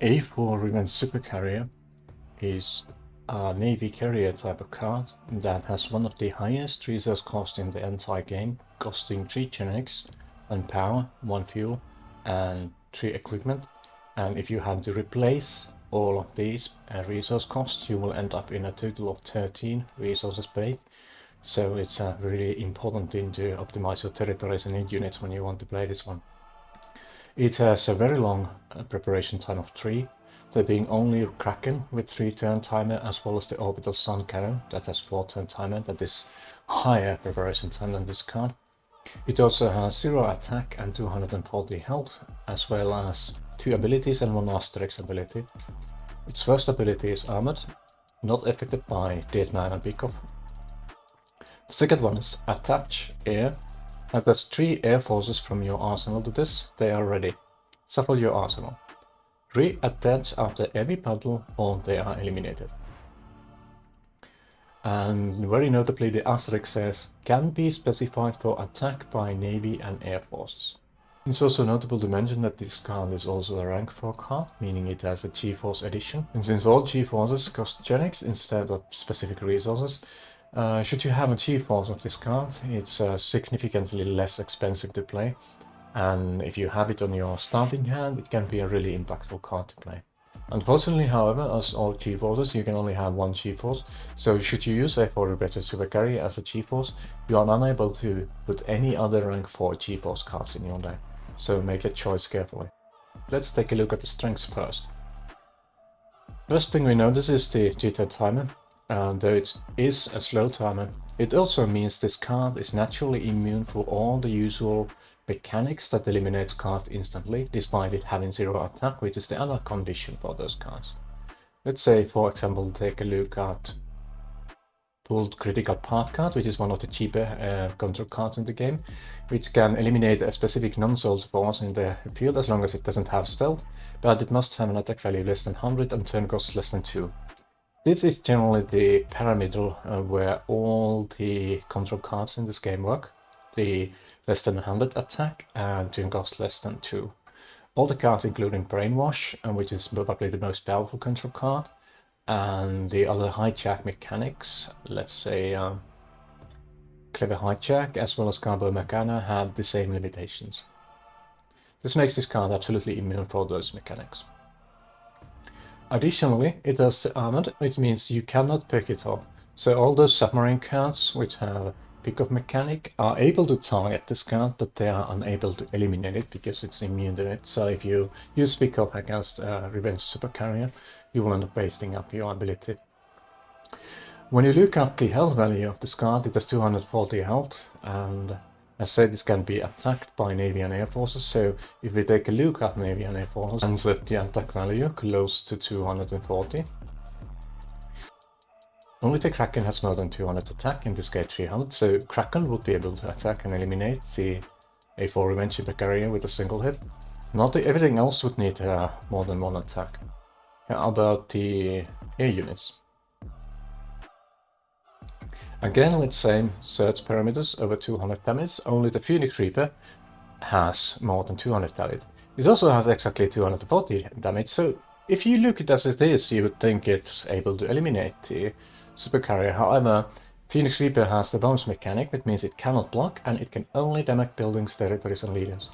A4 Revenge Supercarrier is a Navy carrier type of card that has one of the highest resource cost in the entire game, costing 3 generics, 1 power, 1 fuel, and 3 equipment. And if you have to replace all of these resource costs, you will end up in a total of 13 resources paid. So it's a really important thing to optimize your territories and units when you want to play this one. It has a very long preparation time of 3, there being only Kraken with 3 turn timer, as well as the Orbital Sun Cannon that has 4 turn timer, that is higher preparation time than this card. It also has 0 attack and 240 health, as well as 2 abilities and 1 Asterix ability. Its first ability is Armored, not affected by Dead Man and Pickoff. The second one is Attach Air. Attach 3 air forces from your arsenal to this, they are ready. Shuffle your arsenal. Re-attach after every battle or they are eliminated. And very notably, the asterisk says, can be specified for attack by Navy and Air Forces. It's also notable to mention that this card is also a rank 4 card, meaning it has a G-Force edition. And since all G-Forces cost generics instead of specific resources, should you have a G-Force of this card, it's significantly less expensive to play. And if you have it on your starting hand, it can be a really impactful card to play. Unfortunately, however, as all G-Forces, you can only have one G-Force, so should you use A4 Rebecca Supercarrier as a G-Force, you are unable to put any other rank 4 G-Force cards in your deck, so make a choice carefully. Let's take a look at the strengths first. First thing we notice is the G-turn timer. Though it is a slow timer, it also means this card is naturally immune for all the usual mechanics that eliminates cards instantly, despite it having 0 attack, which is the other condition for those cards. Let's say, for example, take a look at Pulled Critical Part card, which is one of the cheaper control cards in the game, which can eliminate a specific non-sold force in the field as long as it doesn't have stealth, but it must have an attack value less than 100 and turn cost less than 2. This is generally the parameter where all the control cards in this game work. The less than 100 attack and turn cost less than 2. All the cards including Brainwash, which is probably the most powerful control card, and the other hijack mechanics, let's say Clever Hijack as well as Carbo Mechana, have the same limitations. This makes this card absolutely immune for those mechanics. Additionally, it has the Armored, which means you cannot pick it up. So all those submarine cards which have Pickoff mechanic are able to target this card, but they are unable to eliminate it because it's immune to it. So if you use Pickoff against Revenge Supercarrier, you will end up wasting up your ability. When you look at the health value of this card, it has 240 health, and as said, this can be attacked by Navy and Air Forces, so if we take a look at Navy and Air Forces and set the attack value close to 240, only the Kraken has more than 200 attack, in this case 300, so Kraken would be able to attack and eliminate the A4 Revenge Supercarrier with a single hit. Not everything else would need more than 1 attack. How about the air units? Again, with same search parameters over 200 damage, only the Phoenix Reaper has more than 200 damage. It also has exactly 240 damage, so if you look at it as it is, you would think it's able to eliminate the Supercarrier. However, Phoenix Reaper has the bounce mechanic, which means it cannot block and it can only damage buildings, territories and leaders.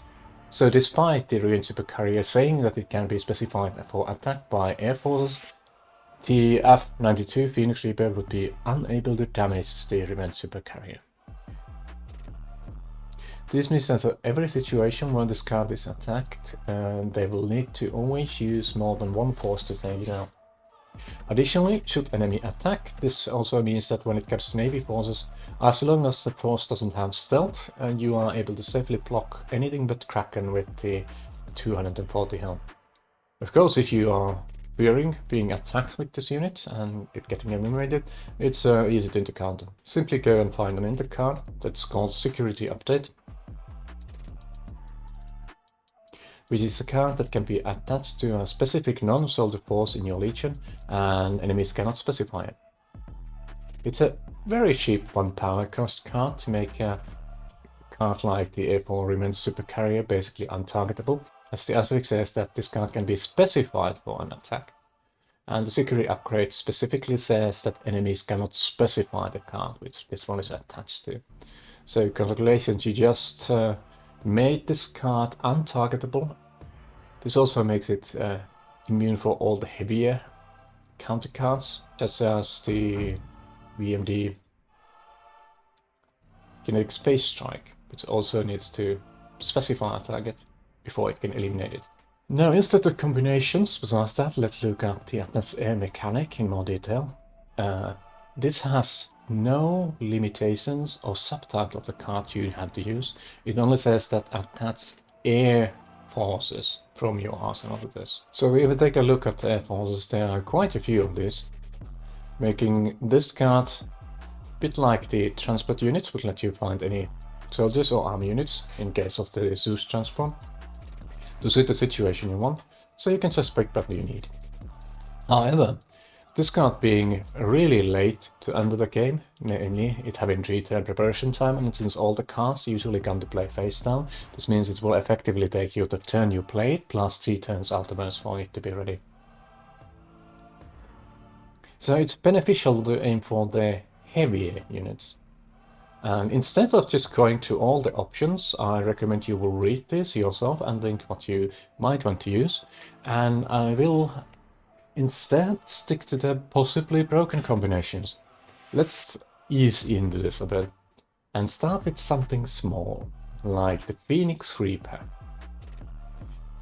So despite the Revenge Supercarrier saying that it can be specified for attack by Air Forces, the F-92 Phoenix Reaper would be unable to damage the Revenge Supercarrier. This means that for every situation where this card is attacked, they will need to always use more than 1 force to take it out. Additionally, should enemy attack, this also means that when it comes to Navy forces, as long as the force doesn't have stealth, you are able to safely block anything but Kraken with the 240 health. Of course, if you are fearing being attacked with this unit and it getting eliminated, it's easy to counter. Simply go and find an enter card that's called Security Update, which is a card that can be attached to a specific non-soldier force in your legion, and enemies cannot specify it. It's a very cheap 1 power cost card to make a card like the A4 Revenge Supercarrier basically untargetable. as the asterisk says that this card can be specified for an attack. And the security upgrade specifically says that enemies cannot specify the card which this one is attached to. So congratulations, you just made this card untargetable. This also makes it immune for all the heavier counter cards, such as the VMD Kinetic Space Strike, which also needs to specify a target before it can eliminate it. Now, instead of combinations, besides that, let's look at the atmosphere mechanic in more detail. This has no limitations or subtype of the card you have to use. It only says that attach air forces from your arsenal to this. So if we take a look at air forces, there are quite a few of these, making this card a bit like the transport units, would let you find any soldiers or army units in case of the Zeus transport to suit the situation you want, so you can just pick what you need. However, this card being really late to enter the game, namely it having 3-turn preparation time, and since all the cards usually come to play face down, this means it will effectively take you the turn you play it plus 3 turns afterwards for it to be ready. So it's beneficial to aim for the heavier units. And instead of just going to all the options, I recommend you will read this yourself and think what you might want to use. And I will instead stick to the possibly broken combinations. Let's ease into this a bit and start with something small, like the Phoenix Reaper.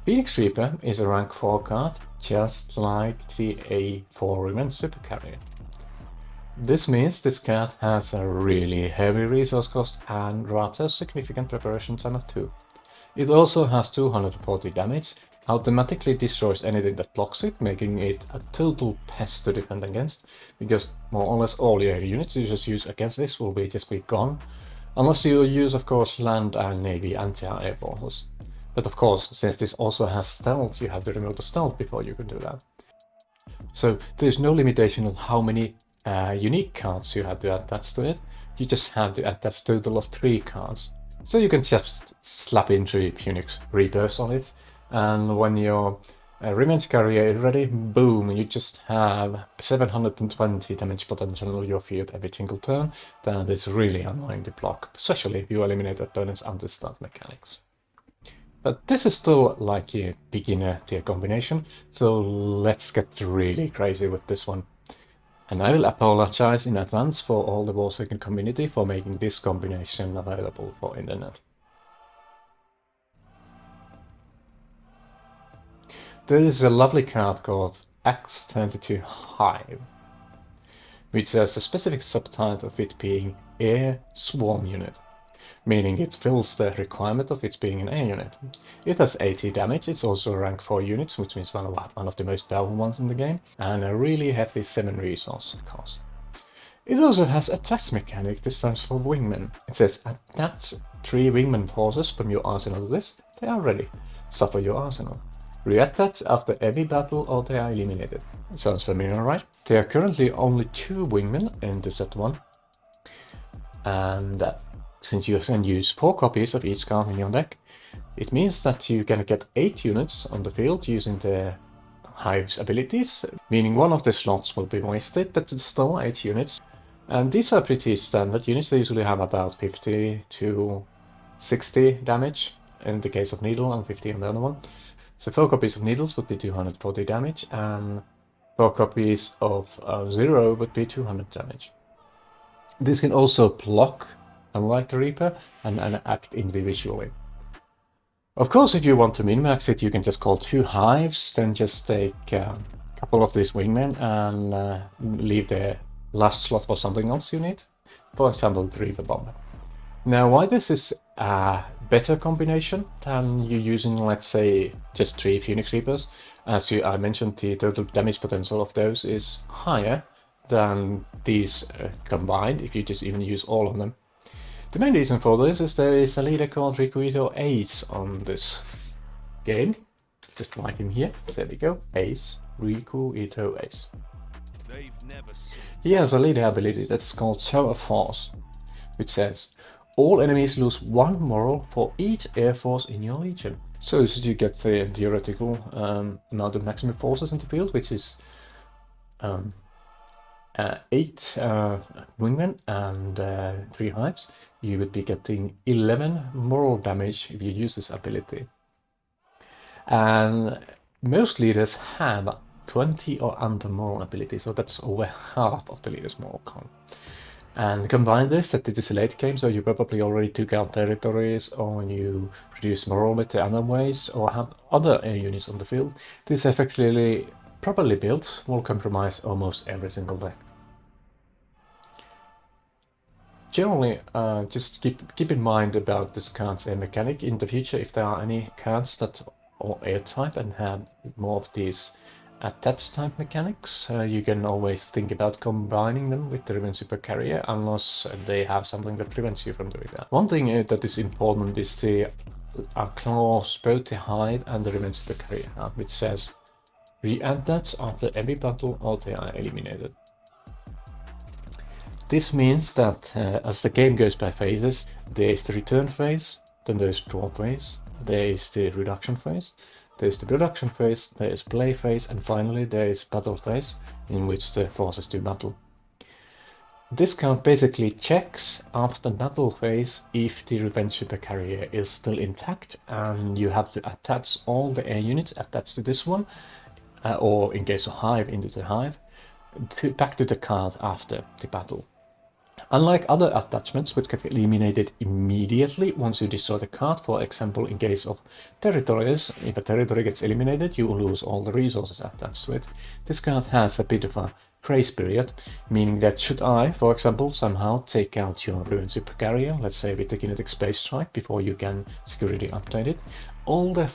Phoenix Reaper is a rank 4 card, just like the A4 Revenge Supercarrier. This means this card has a really heavy resource cost and rather significant preparation time of 2. It also has 240 damage, automatically destroys anything that blocks it, making it a total pest to defend against, because more or less all your units you just use against this will just be gone, unless you use of course land and navy anti-air forces. But of course, since this also has stealth, you have to remove the stealth before you can do that. So there's no limitation on how many unique cards you have to attach to it. You just have to attach a total of 3 cards. So you can just slap in 3 Phoenix Reapers on it, and when your Revenge Carrier is ready, boom, you just have 720 damage potential on your field every single turn. That is really annoying to block, especially if you eliminate opponents' anti-stun mechanics. But this is still like a beginner tier combination, so let's get really crazy with this one. And I will apologize in advance for all the Warsaken community for making this combination available for internet. There is a lovely card called X22 Hive, which has a specific subtype of it being Air Swarm Unit, meaning it fills the requirement of it being an air unit. It has 80 damage, it's also a rank 4 unit, which means one of the most powerful ones in the game, and a really hefty 7 resource cost. It also has attach mechanic, this time for wingmen. It says attach 3 wingman forces from your arsenal to this, they are ready. Suffer your arsenal. Reattach after every battle or they are eliminated. Sounds familiar, right? There are currently only 2 wingmen in the set 1, and since you can use 4 copies of each card in your deck, it means that you can get 8 units on the field using the Hive's abilities, meaning one of the slots will be wasted, but it's still 8 units. And these are pretty standard units, they usually have about 50 to 60 damage in the case of Needle and 50 on the other one. So 4 copies of Needles would be 240 damage, and 4 copies of Zero would be 200 damage. This can also block, unlike the Reaper, and act individually. Of course, if you want to min-max it, you can just call 2 Hives, then just take a couple of these wingmen and leave the last slot for something else you need. For example, the Reaper Bomber. Now, why this is a better combination than you using, let's say, just 3 Phoenix Reapers, as I mentioned, the total damage potential of those is higher than these combined, if you just even use all of them. The main reason for this is there is a leader called Rikuito Ace on this game. Just write him here. There we go. Ace. Rikuito Ace. He has a leader ability that's called Show of Force, which says, All enemies lose 1 moral for each air force in your legion. So you get the theoretical amount of maximum forces in the field, which is 8 wingmen and 3 hives. You would be getting 11 moral damage if you use this ability. And most leaders have 20 or under moral ability, so that's over half of the leader's moral count. And combine this, that it is a late game, so you probably already took out territories, or you reduce moral with the other ways, or have other air units on the field. This effectively, properly built, will compromise almost every single deck. Generally, just keep in mind about this card's air mechanic in the future. If there are any cards that are air type and have more of these attached type mechanics, you can always think about combining them with the Riven Super Carrier, unless they have something that prevents you from doing that. One thing that is important is the clause both the Hive and the Riven Super Carrier, which says re-attach after every battle or they are eliminated. This means that as the game goes by phases, there is the return phase, then there is draw phase, there is the reduction phase, there is the production phase, there is play phase, and finally there is battle phase, in which the forces do battle. This card basically checks after battle phase if the Revenge Super Carrier is still intact, and you have to attach all the air units attached to this one, or in case of Hive, into the Hive, back to the card after the battle. Unlike other attachments which get eliminated immediately once you destroy the card, for example in case of territories, if a territory gets eliminated you lose all the resources attached to it. This card has a bit of a grace period, meaning that should I, for example, somehow take out your Ruined Super Carrier, let's say with the Kinetic Space Strike before you can security update it, all the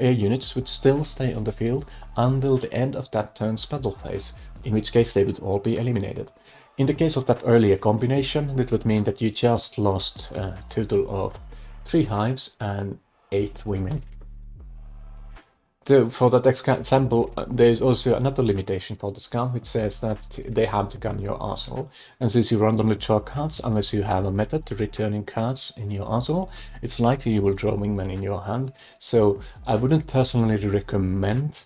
air units would still stay on the field until the end of that turn's battle phase, in which case they would all be eliminated. In the case of that earlier combination, that would mean that you just lost a total of 3 hives and 8 wingmen. So for that example, there is also another limitation for this card, which says that they have to gun your arsenal. And since you randomly draw cards, unless you have a method to returning cards in your arsenal, it's likely you will draw wingmen in your hand. So I wouldn't personally recommend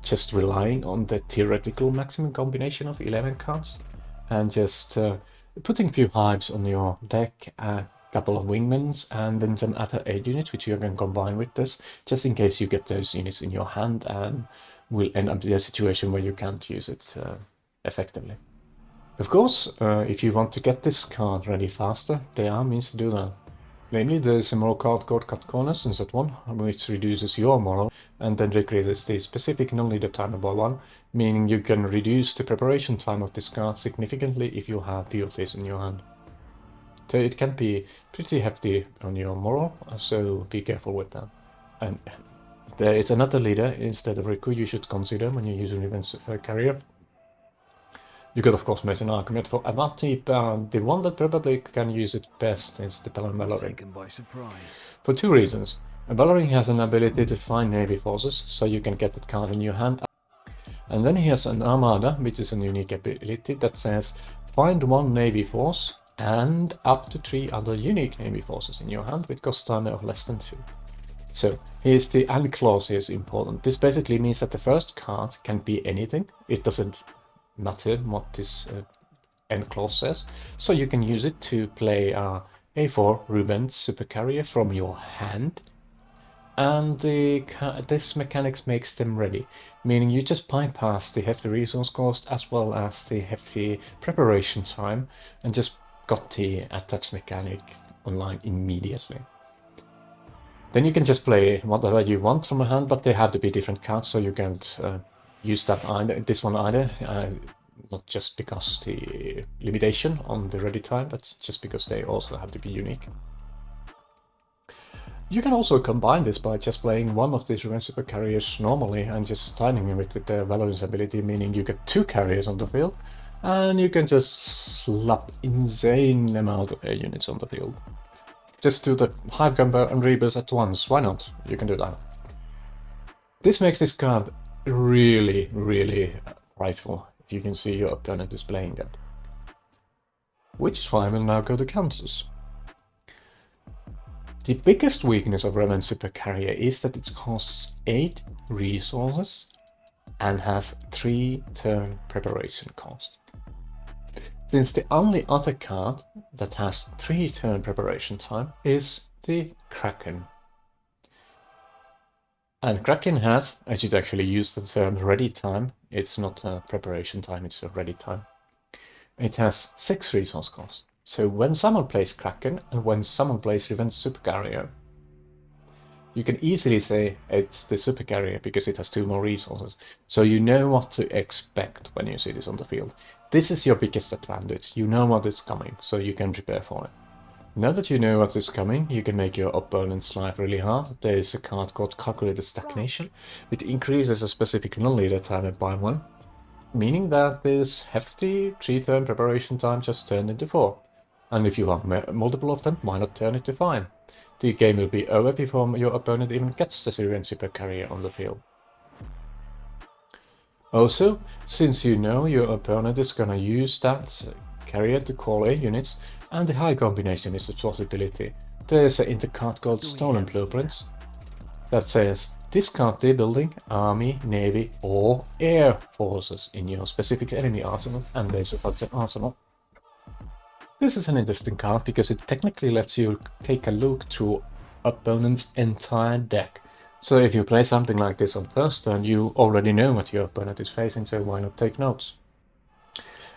just relying on the theoretical maximum combination of 11 cards. And just putting a few hives on your deck, a couple of wingmans, and then some other aid units which you can combine with this, just in case you get those units in your hand and will end up in a situation where you can't use it effectively. Of course, if you want to get this card ready faster, there are means to do that. Namely, there is a moral card called Cut Corners in set 1, which reduces your moral and then decreases the specific non-leader timer by 1, meaning you can reduce the preparation time of this card significantly if you have few of these in your hand. So it can be pretty hefty on your moral, so be careful with that. And there is another leader instead of Riku you should consider when you're using Revenge Super Carrier. You could of course make an argument for Amati, but the one that probably can use it best is the Bellow. Taken by surprise. For 2 reasons. Bellow has an ability to find navy forces, so you can get that card in your hand. And then he has an Armada, which is a unique ability that says find 1 navy force and up to 3 other unique navy forces in your hand with cost timer of less than 2. So here's the and clause here is important. This basically means that the first card can be anything. It doesn't matter what this end clause says. So you can use it to play A4 Revenge Super Carrier from your hand. And this mechanics makes them ready, meaning you just bypass the hefty resource cost as well as the hefty preparation time and just got the attach mechanic online immediately. Then you can just play whatever you want from a hand, but they have to be different cards, so you can't use that either, this one either, not just because the limitation on the ready time, but just because they also have to be unique. You can also combine this by just playing one of these Revenge Super Carriers normally and just timing it with the Valorant's ability, meaning you get 2 carriers on the field, and you can just slap insane amount of air units on the field. Just do the Hive combo and Rebus at once, why not? You can do that. This makes this card really, really frightful, if you can see your opponent is playing that. Which is why I will now go to counters. The biggest weakness of Revenge Super Carrier is that it costs 8 resources and has 3 turn preparation cost. Since the only other card that has 3 turn preparation time is the Kraken. And Kraken has, I should actually use the term ready time, it's not a preparation time, it's a ready time. It has 6 resource cost. So when someone plays Kraken and when someone plays Revenge Super Carrier, you can easily say it's the Super Carrier because it has 2 more resources. So you know what to expect when you see this on the field. This is your biggest advantage. You know what is coming, so you can prepare for it. Now that you know what is coming, you can make your opponent's life really hard. There is a card called Calculated Stagnation, which increases a specific non-leader timer by 1, meaning that this hefty 3-turn preparation time just turned into 4. And if you have multiple of them, why not turn it to 5? The game will be over before your opponent even gets the Revenge Super Carrier on the field. Also, since you know your opponent is gonna use that carrier to call A units, and the high combination is a possibility, there is an intercard called Stolen Blueprints that says discard the building, army, navy or air forces in your specific enemy arsenal, and there's a budget arsenal. This is an interesting card because it technically lets you take a look through opponent's entire deck. So if you play something like this on first turn, you already know what your opponent is facing, so why not take notes?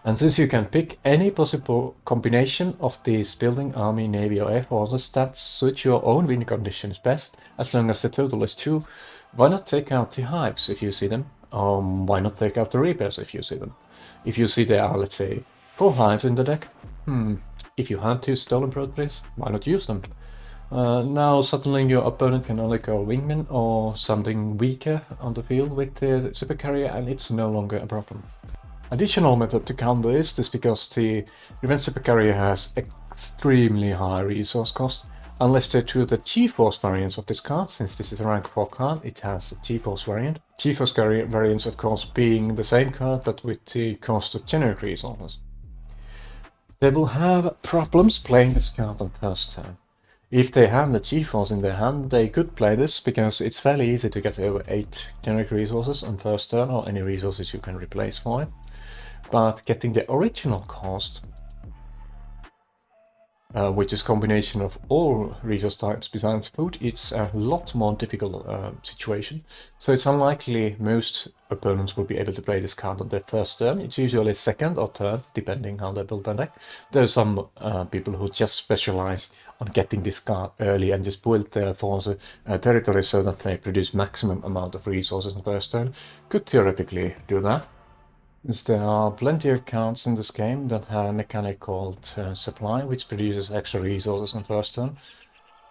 And since you can pick any possible combination of these building, army, navy or air forces that suit your own win conditions best, as long as the total is 2, why not take out the hives if you see them? Why not take out the reapers if you see them? If you see there are, let's say, 4 hives in the deck, if you have 2 stolen properties, why not use them? Now suddenly your opponent can only go wingman or something weaker on the field with the super carrier, and it's no longer a problem. Additional method to counter this is because the Revenge Super Carrier has extremely high resource cost. Unless they choose the G-Force variants of this card, since this is a rank 4 card, it has a G-Force variant. G-Force variants of course being the same card but with the cost of generic resources. They will have problems playing this card on first turn. If they have the G-Force in their hand, they could play this because it's fairly easy to get over 8 generic resources on first turn or any resources you can replace for it. But getting the original cost, which is combination of all resource types besides food, it's a lot more difficult situation. So it's unlikely most opponents will be able to play this card on their first turn. It's usually second or third, depending how they build their deck. There are some people who just specialize on getting this card early and just build their force territory so that they produce maximum amount of resources on first turn. Could theoretically do that. Since there are plenty of cards in this game that have a mechanic called supply, which produces extra resources on first turn.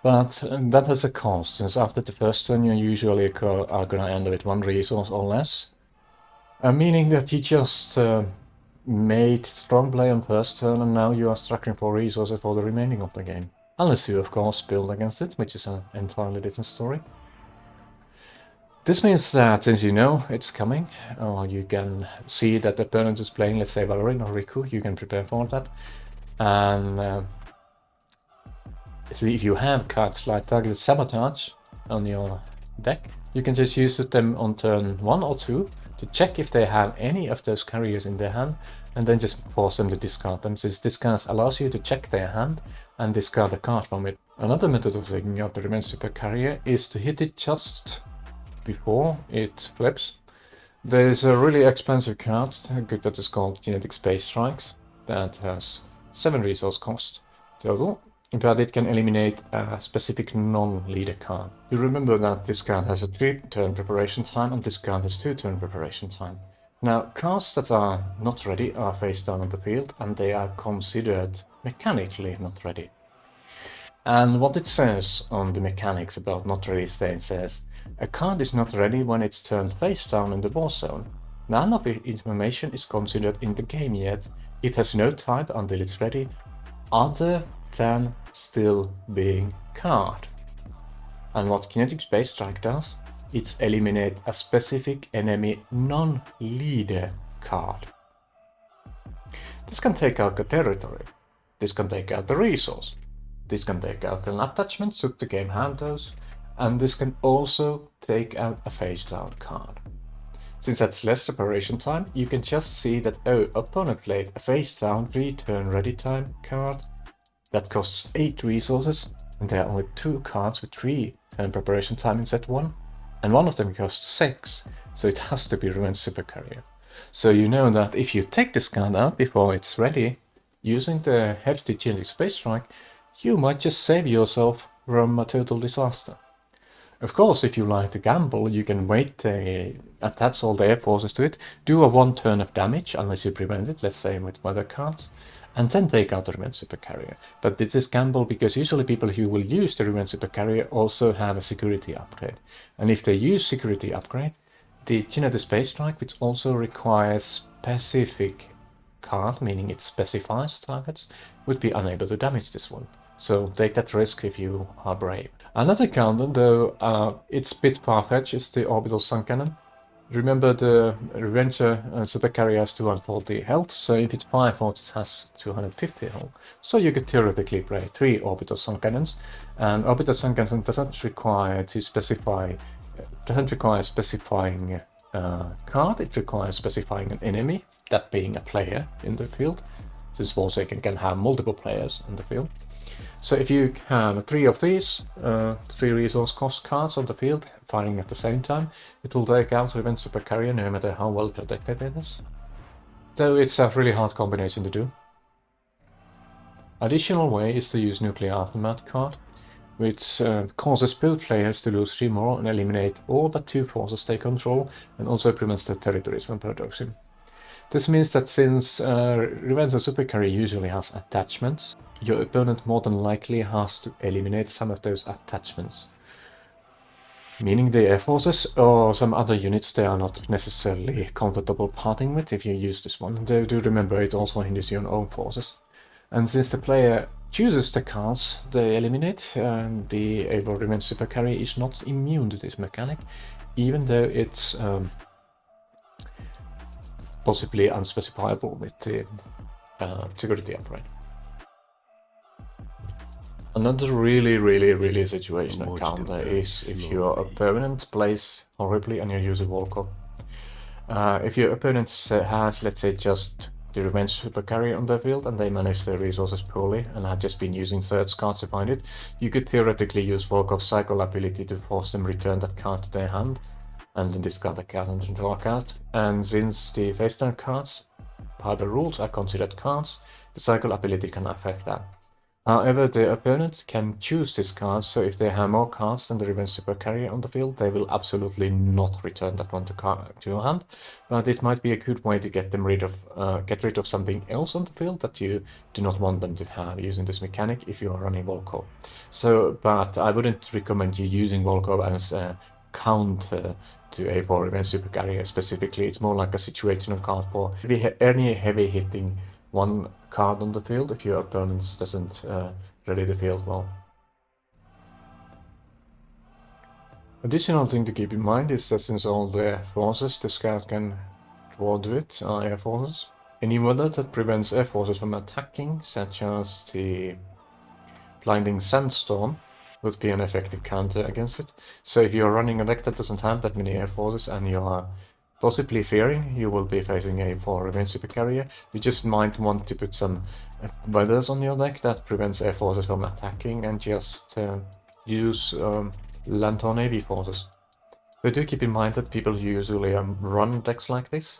But that has a cost, since after the first turn you usually are gonna end with 1 resource or less. Meaning that you just made strong play on first turn and now you are struggling for resources for the remaining of the game. Unless you of course build against it, which is an entirely different story. This means that since you know it's coming, or you can see that the opponent is playing, let's say, Valorant or Riku, you can prepare for that. And so if you have cards like Targeted Sabotage on your deck, you can just use them on turn 1 or 2 to check if they have any of those carriers in their hand, and then just force them to discard them, since discard allows you to check their hand and discard a card from it. Another method of taking out the Revenge Super Carrier is to hit it just before it flips. There's a really expensive card that is called Kinetic Space Strikes that has 7 resource cost total, but it can eliminate a specific non-leader card. You remember that this card has a 3-turn preparation time and this card has 2-turn preparation time. Now, cards that are not ready are face down on the field and they are considered mechanically not ready. And what it says on the mechanics about not ready state says, a card is not ready when it's turned face down in the war zone. None of the information is considered in the game yet. It has no type until it's ready, other than still being card. And what Kinetic Space Strike does, it's eliminate a specific enemy non-leader card. This can take out the territory. This can take out the resource. This can take out an attachment should the game have those, and this can also take out a face down card. Since that's less preparation time, you can just see that, oh, opponent played a face down 3 turn ready time card that costs 8 resources, and there are only 2 cards with 3 turn preparation time in set 1, and one of them costs 6, so it has to be Revenge Supercarrier. So you know that if you take this card out before it's ready, using the hefty Genetic Space Strike, you might just save yourself from a total disaster. Of course, if you like to gamble, you can wait, attach all the air forces to it, do a 1 turn of damage, unless you prevent it, let's say with weather cards, and then take out the Revenge Supercarrier. But this is gamble because usually people who will use the Revenge Supercarrier also have a security upgrade. And if they use security upgrade, the Genetic Space Strike, which also requires specific card, meaning it specifies targets, would be unable to damage this one. So take that risk if you are brave. Another counter, though it's a bit far-fetched, is the Orbital Sun Cannon. Remember the Revenger Supercarrier has 240 health, so if it's 5 volts it has 250 health. So you could theoretically play 3 Orbital Sun Cannons, and Orbital Sun Cannon doesn't require specifying card, it requires specifying an enemy, that being a player in the field, since Warsaken can have multiple players in the field. So if you have 3 of these, 3 resource cost cards on the field, firing at the same time, it will take out Revenge Supercarrier no matter how well protected it is. So it's a really hard combination to do. Additional way is to use Nuclear Aftermath card, which causes both players to lose 3 more and eliminate all but 2 forces they control, and also prevents their territories from paradoxing. This means that since Revenge Supercarrier usually has attachments, your opponent more than likely has to eliminate some of those attachments. Meaning the air forces or some other units they are not necessarily comfortable parting with if you use this one. Do remember it also hinders your own forces. And since the player chooses the cards they eliminate, the able Revenge Supercarrier is not immune to this mechanic, even though it's possibly unspecifiable with the security upgrade. Another really situational counter is if your opponent plays horribly and you use a Volkov. If your opponent has, let's say, just the Revenge Supercarrier on their field and they manage their resources poorly and have just been using search cards to find it, you could theoretically use Volkov's cycle ability to force them return that card to their hand and then discard the card and draw a card. And since the face down cards, by the rules, are considered cards, the cycle ability can affect that. However, the opponent can choose this card, so if they have more cards than the Revenge Supercarrier on the field, they will absolutely not return that one to your hand. But it might be a good way to get them rid of something else on the field that you do not want them to have using this mechanic if you are running Volkov. So, but I wouldn't recommend you using Volkov as a counter to A4 Revenge Supercarrier specifically. It's more like a situational card for any heavy hitting one card on the field if your opponent doesn't ready the field well. Additional thing to keep in mind is that since all the forces this card can draw to it are air forces, any weather that prevents air forces from attacking, such as the Blinding Sandstorm, would be an effective counter against it. So if you're running a deck that doesn't have that many air forces and you are possibly fearing you will be facing A4 Revenge Supercarrier, you just might want to put some weathers on your deck that prevents air forces from attacking and just use Lantern AV forces. But do keep in mind that people who usually run decks like this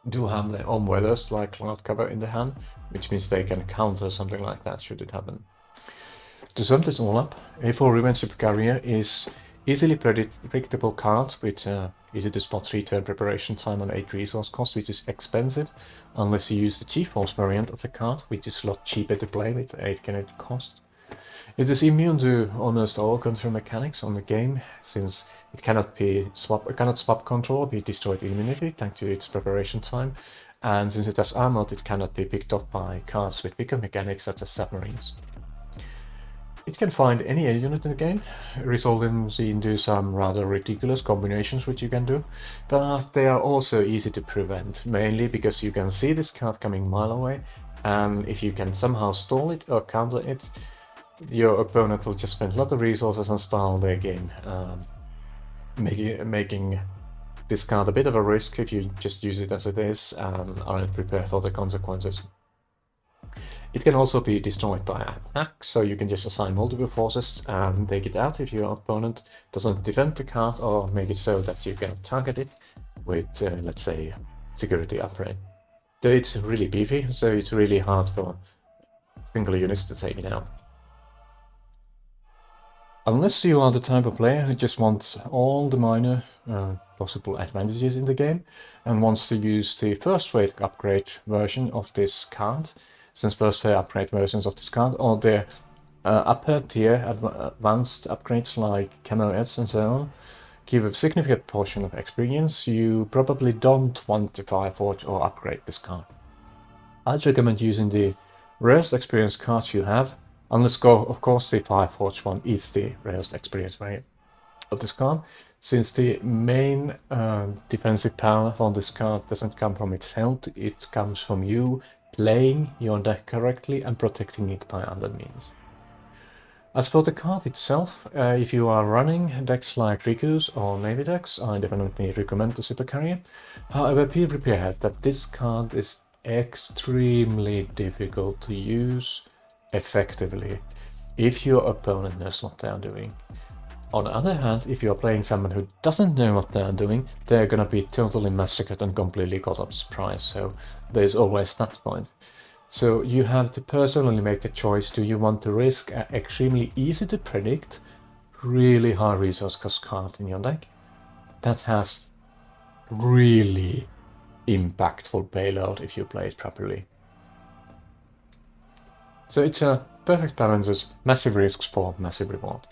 do have their own weathers like Cloud Cover in the hand, which means they can counter something like that should it happen. To sum this all up, A4 Revenge Supercarrier is easily predictable card with easy to spot 3 turn preparation time and 8 resource cost, which is expensive unless you use the G-Force variant of the card, which is a lot cheaper to play with 8 kinetic cost. It is immune to almost all control mechanics on the game, since it cannot swap control or be destroyed immediately thanks to its preparation time, and since it has armor, it cannot be picked up by cards with bigger mechanics such as submarines. It can find any air unit in the game, resulting into some rather ridiculous combinations which you can do, but they are also easy to prevent, mainly because you can see this card coming a mile away, and if you can somehow stall it or counter it, your opponent will just spend a lot of resources and stall their game, making this card a bit of a risk if you just use it as it is and aren't prepared for the consequences. It can also be destroyed by attack, so you can just assign multiple forces and take it out if your opponent doesn't defend the card or make it so that you can target it with, let's say, security upgrade. Though it's really beefy, so it's really hard for single units to take it out. Unless you are the type of player who just wants all the minor possible advantages in the game and wants to use the first rate upgrade version of this card, since first rate upgrade versions of this card, or the upper tier advanced upgrades like Camo Edge and so on, give a significant portion of experience, you probably don't want to Fireforge or upgrade this card. I'd recommend using the rarest experience cards you have, unless of course the Fireforge one is the rarest experience variant of this card, since the main defensive power on this card doesn't come from its health, it comes from you playing your deck correctly and protecting it by other means. As for the card itself, if you are running decks like Riku's or Navy decks, I definitely recommend the Super Carrier. However, be prepared that this card is extremely difficult to use effectively if your opponent knows what they are doing. On the other hand, if you're playing someone who doesn't know what they are doing, they're gonna be totally massacred and completely caught up surprise, so there's always that point. So you have to personally make the choice, do you want to risk an extremely easy to predict, really high resource cost card in your deck that has really impactful payload if you play it properly. So it's a perfect balance, massive risks for massive reward.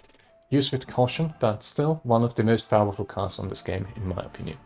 Use with caution, but still one of the most powerful cards on this game in my opinion.